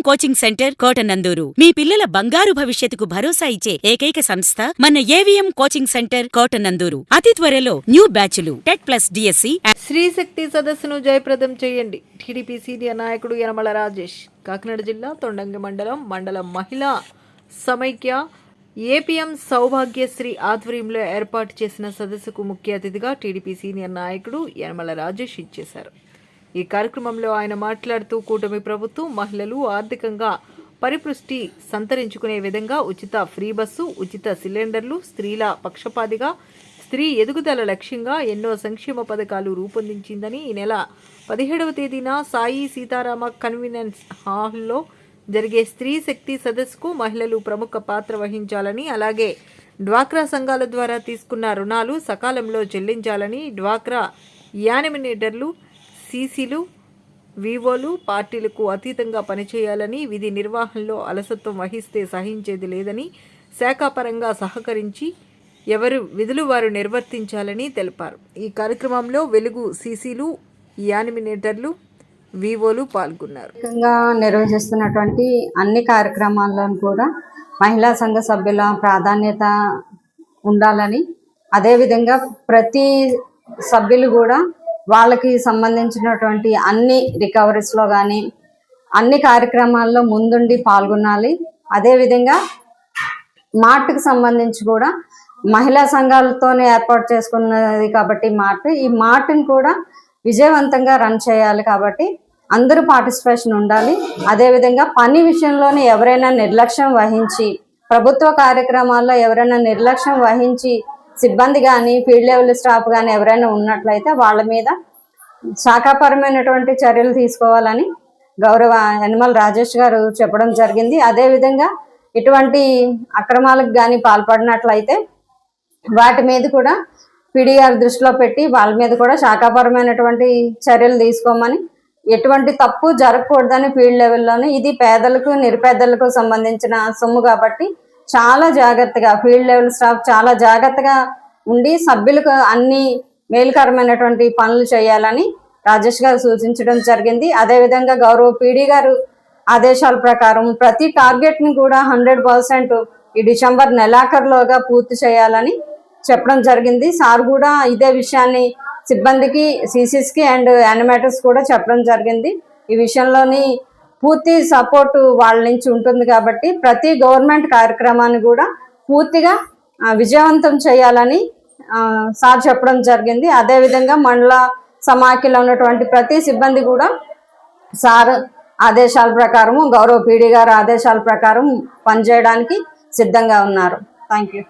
Coaching centre Kotananduru మీ పిల్లల బంగారు భవిష్యత్తుకు భరోసా ఇచ్చే ఏకైక సంస్థ మన ఏవిఎం కోచింగ్ సెంటర్ కోటనందూరు. అతి త్వరలో న్యూ బ్యాచ్లు TET plus DSC. Sri Shakti సదస్సును జయప్రదం చేయండి. టీడీపీ సీనియర్ నాయకుడు యనమల రాజేష్. కాకినాడ జిల్లా తొండంగి మండలం మహిళా సమైక్య ఏపీఎం సౌభాగ్యశ్రీ ఆధ్వర్యంలో ఏర్పాటు చేసిన సదస్సుకు ముఖ్య అతిథిగా టీడీపీ సీనియర్ నాయకుడు యనమల రాజేష్ ఇచ్చేశారు. ఈ కార్యక్రమంలో ఆయన మాట్లాడుతూ కూటమి ప్రభుత్వం మహిళలు ఆర్థికంగా పరిపుష్టి సంతరించుకునే విధంగా ఉచిత ఫ్రీ బస్సు, ఉచిత సిలిండర్లు, స్త్రీల పక్షపాతిగా స్త్రీ ఎదుగుదల లక్ష్యంగా ఎన్నో సంక్షేమ పథకాలు రూపొందించిందని ఈ నెల 17వ తేదీన సాయి సీతారామ కన్వీనెన్స్ హాల్లో జరిగే స్త్రీ శక్తి సదస్సుకు మహిళలు ప్రముఖ పాత్ర వహించాలని, అలాగే డ్వాక్రా సంఘాల ద్వారా తీసుకున్న రుణాలు సకాలంలో చెల్లించాలని, డ్వాక్రా యానిమినేటర్లు, సీసీలు, వివోలు పార్టీలకు అతీతంగా పనిచేయాలని, విధి నిర్వహణలో అలసత్వం వహిస్తే సహించేది లేదని, శాఖాపరంగా సహకరించి ఎవరు విధులు వారు నిర్వర్తించాలని తెలిపారు. ఈ కార్యక్రమంలో వెలుగు సీసీలు, యానిమినేటర్లు, వివోలు పాల్గొన్నారు. నిర్వహిస్తున్నటువంటి అన్ని కార్యక్రమాల్లో కూడా మహిళా సంఘ సభ్యుల ప్రాధాన్యత ఉండాలని, అదేవిధంగా ప్రతి సభ్యులు కూడా వాళ్ళకి సంబంధించినటువంటి అన్ని రికవరీస్లో కానీ అన్ని కార్యక్రమాల్లో ముందుండి పాల్గొనాలి. అదేవిధంగా మార్ట్కి సంబంధించి కూడా మహిళా సంఘాలతోనే ఏర్పాటు చేసుకున్నది కాబట్టి ఈ మార్ట్ని కూడా విజయవంతంగా రన్ చేయాలి. కాబట్టి అందరూ పార్టిసిపేషన్ ఉండాలి. అదేవిధంగా పని విషయంలోనే ఎవరైనా నిర్లక్ష్యం వహించి, ప్రభుత్వ కార్యక్రమాల్లో ఎవరైనా నిర్లక్ష్యం వహించి సిబ్బంది కానీ ఫీల్డ్ లెవెల్ స్టాఫ్ కానీ ఎవరైనా ఉన్నట్లయితే వాళ్ళ మీద శాఖాపరమైనటువంటి చర్యలు తీసుకోవాలని గౌరవ యనమల రాజేష్ గారు చెప్పడం జరిగింది. అదేవిధంగా ఇటువంటి అక్రమాలకు కానీ పాల్పడినట్లయితే వాటి మీద కూడా పీడీఆర్ దృష్టిలో పెట్టి వాళ్ళ మీద కూడా శాఖాపరమైనటువంటి చర్యలు తీసుకోమని, ఎటువంటి తప్పు జరగకూడదని ఫీల్డ్ లెవెల్లోనే, ఇది పేదలకు నిరుపేదలకు సంబంధించిన సొమ్ము కాబట్టి చాలా జాగ్రత్తగా ఫీల్డ్ లెవెల్ స్టాఫ్ చాలా జాగ్రత్తగా ఉండి సభ్యులకు అన్ని మేలుకరమైనటువంటి పనులు చేయాలని రాజేష్ గారు సూచించడం జరిగింది. అదేవిధంగా గౌరవ పీడీ గారు ఆదేశాల ప్రకారం ప్రతి టార్గెట్ని కూడా 100% ఈ డిసెంబర్ నెలాఖరులోగా పూర్తి చేయాలని చెప్పడం జరిగింది. సార్ కూడా ఇదే విషయాన్ని సిబ్బందికి, సీసీస్కి అండ్ యానిమేటర్స్ కూడా చెప్పడం జరిగింది. ఈ విషయంలోని పూర్తి సపోర్టు వాళ్ళ నుంచి ఉంటుంది కాబట్టి ప్రతి గవర్నమెంట్ కార్యక్రమాన్ని కూడా పూర్తిగా విజయవంతం చేయాలని సార్ చెప్పడం జరిగింది. అదేవిధంగా మండల సమాఖ్యలో ఉన్నటువంటి ప్రతి సిబ్బంది కూడా సార్ ఆదేశాల ప్రకారము, గౌరవ పీడీ గారు ఆదేశాల ప్రకారం పనిచేయడానికి సిద్ధంగా ఉన్నారు. Thank you.